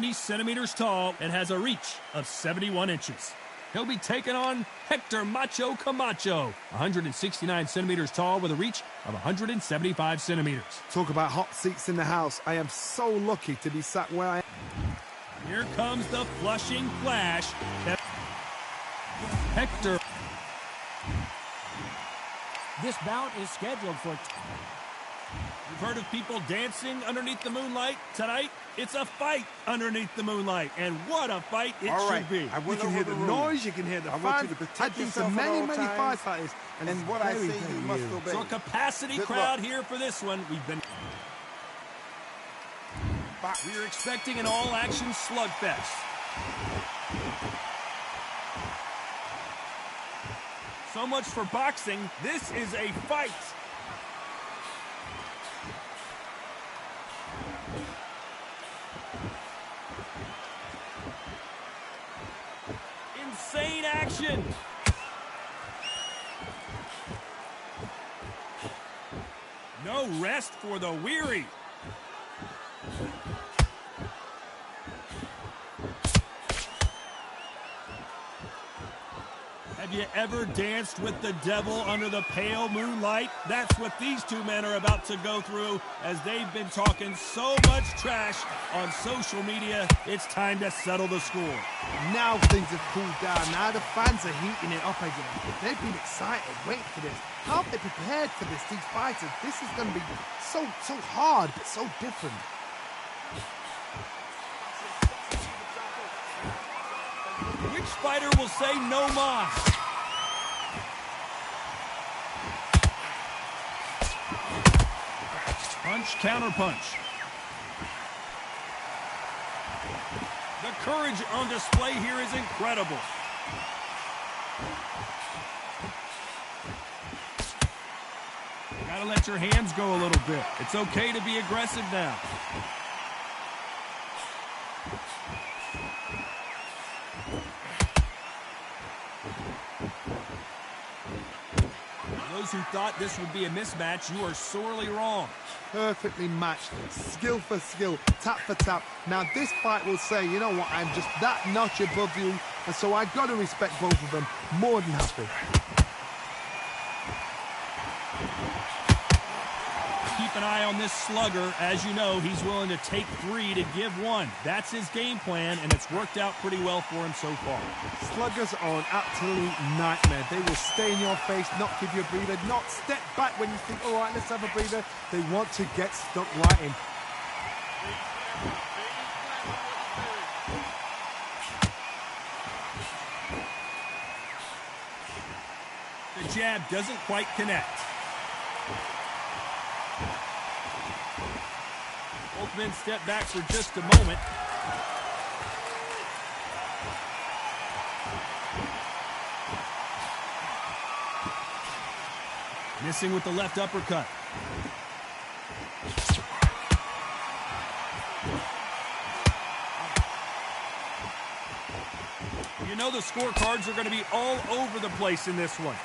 190 centimeters tall and has a reach of 71 inches. He'll be taking on Hector Macho Camacho, 169 centimeters tall with a reach of 175 centimeters. Talk about hot seats in the house. I am so lucky to be sat where I am. Here comes the Flushing Flash. Hector. This bout is scheduled for... You've heard of people dancing underneath the moonlight? Tonight, it's a fight underneath the moonlight. And what a fight it should be. You can hear the noise, you can hear the fun. I've been to many firefighters. And what I say you must obey. So a capacity crowd here for this one. We're expecting an all-action slugfest. So much for boxing. This is a fight. Insane action. No rest for the weary. Have you ever danced with the devil under the pale moonlight? That's what these two men are about to go through as they've been talking so much trash on social media. It's time to settle the score. Now things have cooled down. Now the fans are heating it up again. They've been excited, waiting for this. How have they prepared for this, these fighters? This is going to be so hard, but so different. Which fighter will say no mas? Punch, counter punch. The courage on display here is incredible. Gotta let your hands go a little bit. It's okay to be aggressive now. Those who thought this would be a mismatch, you are sorely wrong. Perfectly matched, skill for skill, tap for tap. Now this fight will say, you know what, I'm just that notch above you, and so I've got to respect both of them. More than happy. Keep an eye on this slugger. As you know, he's willing to take 3 to give 1. That's his game plan, and it's worked out pretty well for him so far. Sluggers are an absolute nightmare. They will stay in your face, not give you a breather, not step back when you think, all right, let's have a breather. They want to get stuck right in. The jab doesn't quite connect. Both men step back for just a moment. Missing with the left uppercut. You know the scorecards are going to be all over the place in this one.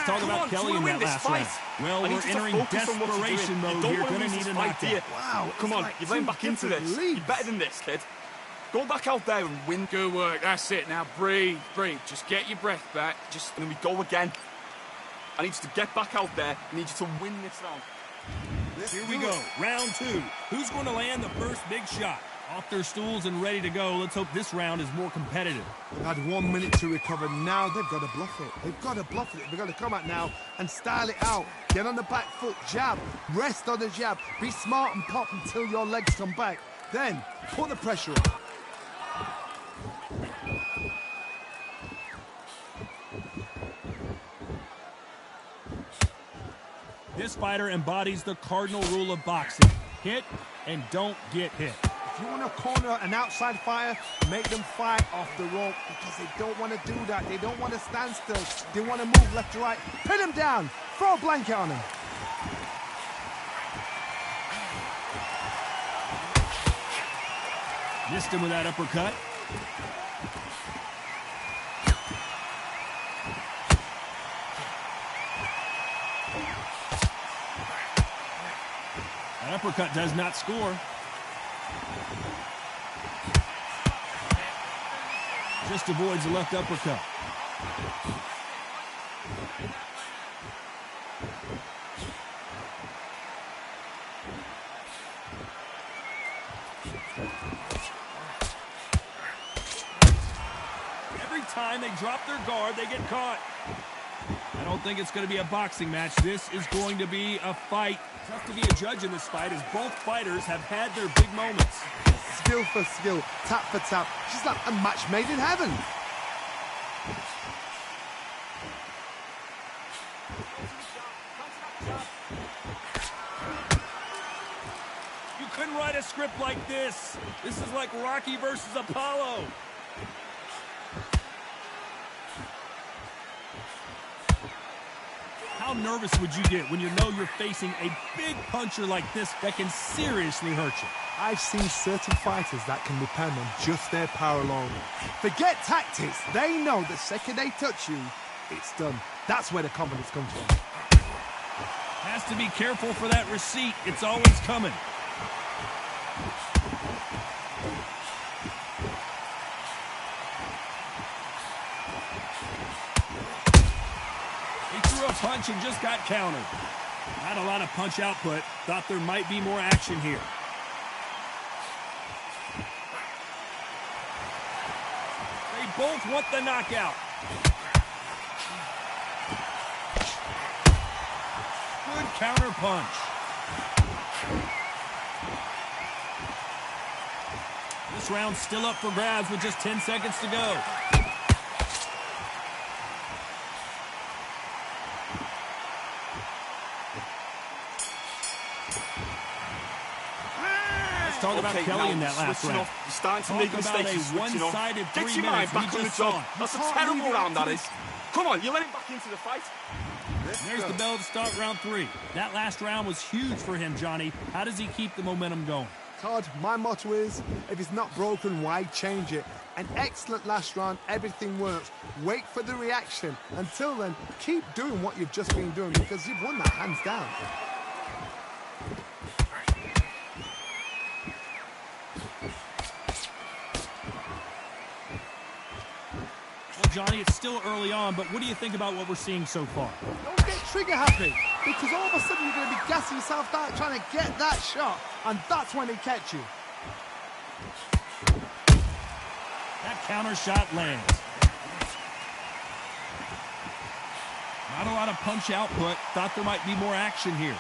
Talk about Kelly in that last round. Well, we're entering desperation mode here. Gonna need a knockout. Wow, come on, you're going back into this. You're better than this, kid. Go back out there and win. Good work, that's it. Now breathe. Just get your breath back. And then we go again. I need you to get back out there. I need you to win this round. Here we go, round 2. Who's going to land the first big shot? Off their stools and ready to go. Let's hope this round is more competitive. They've had 1 minute to recover. Now they've got to bluff it. They've got to bluff it. They've got to come out now and style it out. Get on the back foot, jab, rest on the jab. Be smart and pop until your legs come back. Then put the pressure on. This fighter embodies the cardinal rule of boxing. Hit and don't get hit. If you want to corner an outside fighter, make them fight off the rope because they don't want to do that. They don't want to stand still. They want to move left to right. Pin them down. Throw a blanket on them. Missed him with that uppercut. That uppercut does not score. Just avoids the left uppercut. Every time they drop their guard, they get caught. I don't think it's going to be a boxing match. This is going to be a fight. Tough to be a judge in this fight as both fighters have had their big moments. Skill for skill, tap for tap. Just like a match made in heaven. You couldn't write a script like this. This is like Rocky versus Apollo. How nervous would you get when you know you're facing a big puncher like this that can seriously hurt you? I've seen certain fighters that can depend on just their power alone. Forget tactics. They know the second they touch you, it's done. That's where the confidence comes from. Has to be careful for that receipt. It's always coming. He threw a punch and just got countered. Not a lot of punch output. Thought there might be more action here. They both want the knockout. Good counter punch. This round's still up for grabs with just 10 seconds to go. Talk about Kelly in that last round. You're starting to make mistakes. Talk about a one-sided 3 Get your mind minutes. back on the job. That's a terrible round, that is. Come on, you let him back into the fight. There's the bell to start round 3. That last round was huge for him, Johnny. How does he keep the momentum going? Todd, my motto is, if it's not broken, why change it? An excellent last round, everything works. Wait for the reaction. Until then, keep doing what you've just been doing because you've won that hands down. Johnny, it's still early on, but what do you think about what we're seeing so far? Don't get trigger happy, because all of a sudden you're going to be gassing yourself out trying to get that shot, and that's when they catch you. That counter shot lands. Not a lot of punch output. Thought there might be more action here.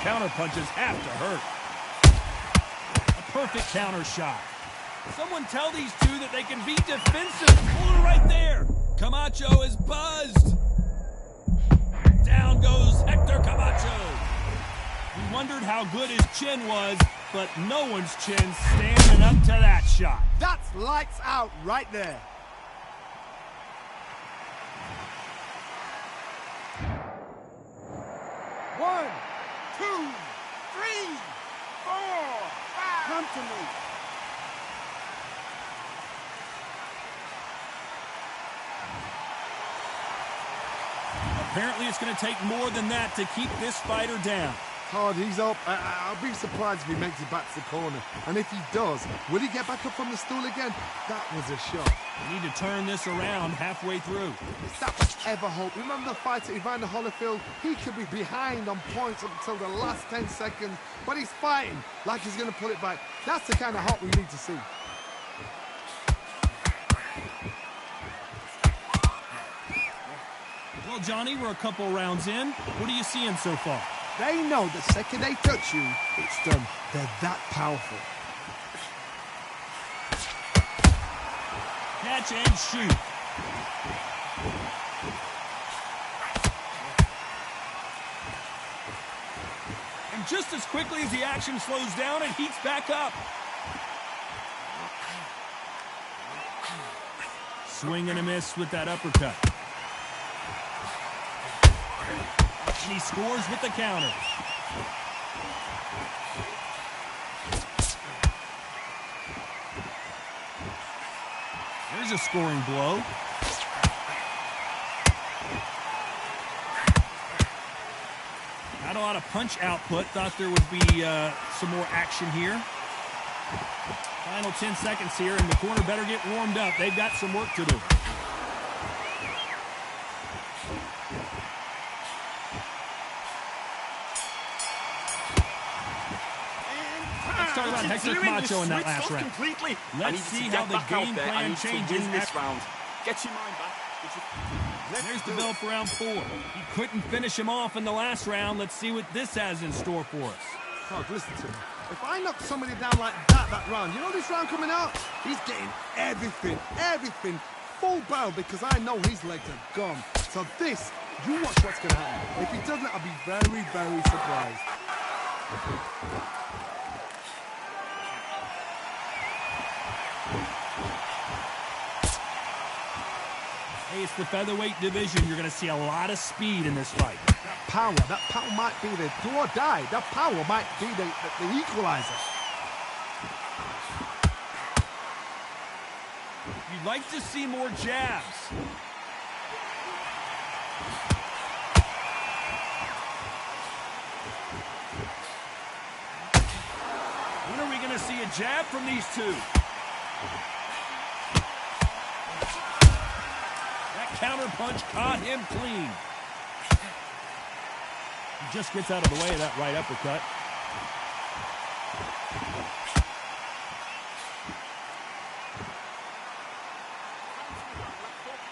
Counter punches have to hurt. A perfect counter shot. Someone tell these two that they can be defensive. Pull it right there. Camacho is buzzed. Down goes Hector Camacho. We wondered how good his chin was, but no one's chin standing up to that shot. That's lights out right there. One. 2, 3, 4, 5. Come to me. Apparently it's going to take more than that to keep this fighter down. Todd, he's up. I'll be surprised if he makes it back to the corner. And if he does, will he get back up from the stool again? That was a shot. We need to turn this around halfway through. Is that much ever hope? Remember the fight at Evander Holyfield? He could be behind on points up until the last 10 seconds, but he's fighting like he's going to pull it back. That's the kind of hope we need to see. Well, Johnny, we're a couple rounds in. What are you seeing so far? They know the second they touch you, it's done. They're that powerful. Catch and shoot. And just as quickly as the action slows down, it heats back up. Swing and a miss with that uppercut. And he scores with the counter. There's a scoring blow. Not a lot of punch output. Thought there would be some more action here. Final 10 seconds here, and the corner better get warmed up. They've got some work to do. Let's talk about Hector Camacho in that last round. Completely. Let's see how the game plan changes this round. Get your mind back. There's the bell for round 4. He couldn't finish him off in the last round. Let's see what this has in store for us. Clark, listen to me. If I knock somebody down like that round, you know this round coming out? He's getting everything, full barrel, because I know his legs are gone. So this, you watch what's going to happen. If he doesn't, I'll be very, very surprised. Hey, it's the featherweight division. You're going to see a lot of speed in this fight. That power might be the do or die. That power might be the equalizer. You'd like to see more jabs. When are we going to see a jab from these two? That counter punch caught him clean. He just gets out of the way of that right uppercut.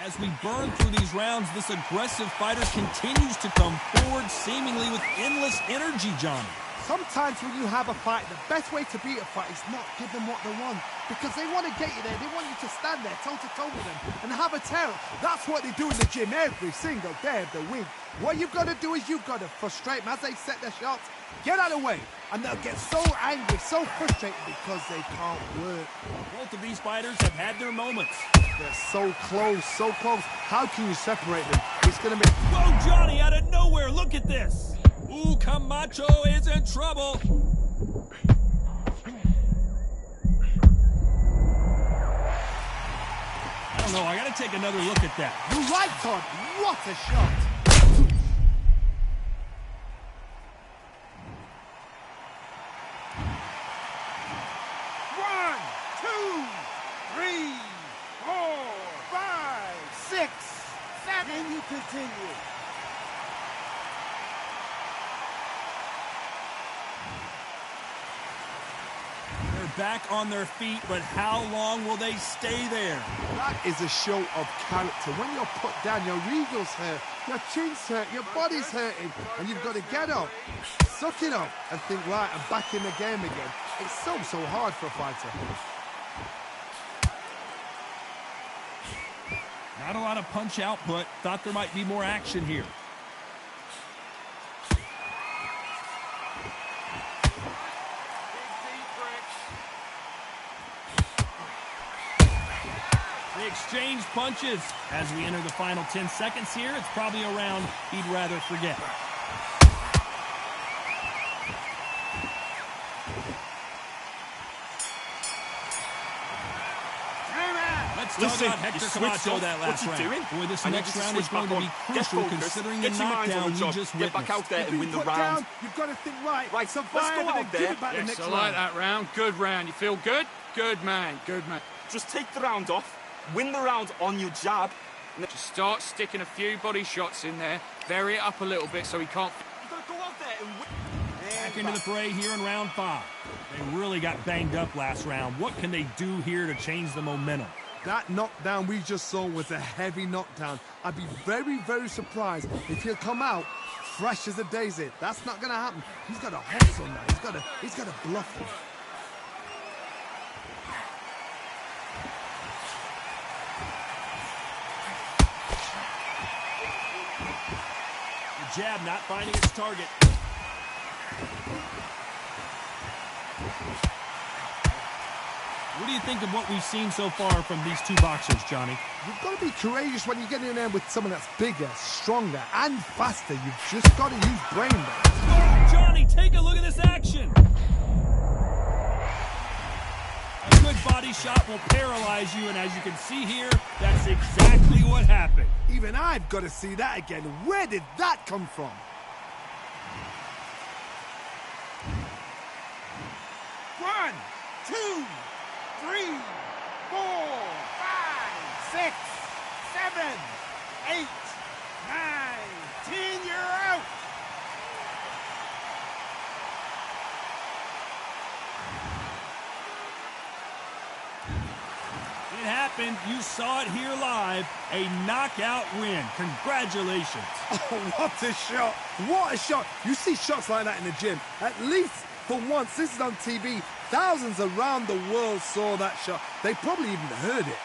As we burn through these rounds, this aggressive fighter continues to come forward, seemingly with endless energy, Johnny. Sometimes when you have a fight, the best way to beat a fight is not give them what they want. Because they want to get you there. They want you to stand there toe-to-toe with them and have a terror. That's what they do in the gym every single day of the week. What you've got to do is you've got to frustrate them as they set their shots. Get out of the way. And they'll get so angry, so frustrated because they can't work. Both of these fighters have had their moments. They're so close, so close. How can you separate them? It's going to be... Whoa, Johnny, out of nowhere. Look at this. Ooh, Camacho is in trouble. I don't know. I got to take another look at that. You're right, Todd. What a shot. One, two, three, 4, 5, 6, 7. And you continue. Back on their feet, but how long will they stay there? That is a show of character. When you're put down, your eagles hurt, your chin's hurt, your body's hurting, and you've got to get up, suck it up, and think, right, I'm back in the game again. It's so hard for a fighter. Not a lot of punch output. Thought there might be more action here. Exchange punches. As we enter the final 10 seconds here, it's probably a round he'd rather forget. Let's talk about Hector Camacho that last round. Boy, this next round is going to be crucial considering the knockdown we just witnessed. Get back out there and win the round. Down, you've got to think right. Right, survive, let's go out there. Give it back the Yes, next I like round. that round. Good round. You feel good? Good man. Good man. Just take the round off. Win the round on your jab. Just start sticking a few body shots in there. Vary it up a little bit so he can't... You've got to go out there and win. Back into the fray here in round 5. They really got banged up last round. What can they do here to change the momentum? That knockdown we just saw was a heavy knockdown. I'd be very, very surprised if he'll come out fresh as a daisy. That's not going to happen. He's got to hustle now. He's got to bluff him. The jab not finding its target. What do you think of what we've seen so far from these two boxers, Johnny? You've got to be courageous when you get in there with someone that's bigger, stronger, and faster. You've just got to use brain there. Oh, Johnny, take a look at this action. A good body shot will paralyze you, and as you can see here, that's exactly what happened. Even I've got to see that again. Where did that come from? One, two, three, 4, 5, 6, 7, 8, 9, 10. You're out. It happened. You saw it here live. A knockout win. Congratulations. Oh, what a shot. What a shot. You see shots like that in the gym. At least for once, this is on TV. Thousands around the world saw that shot. They probably even heard it.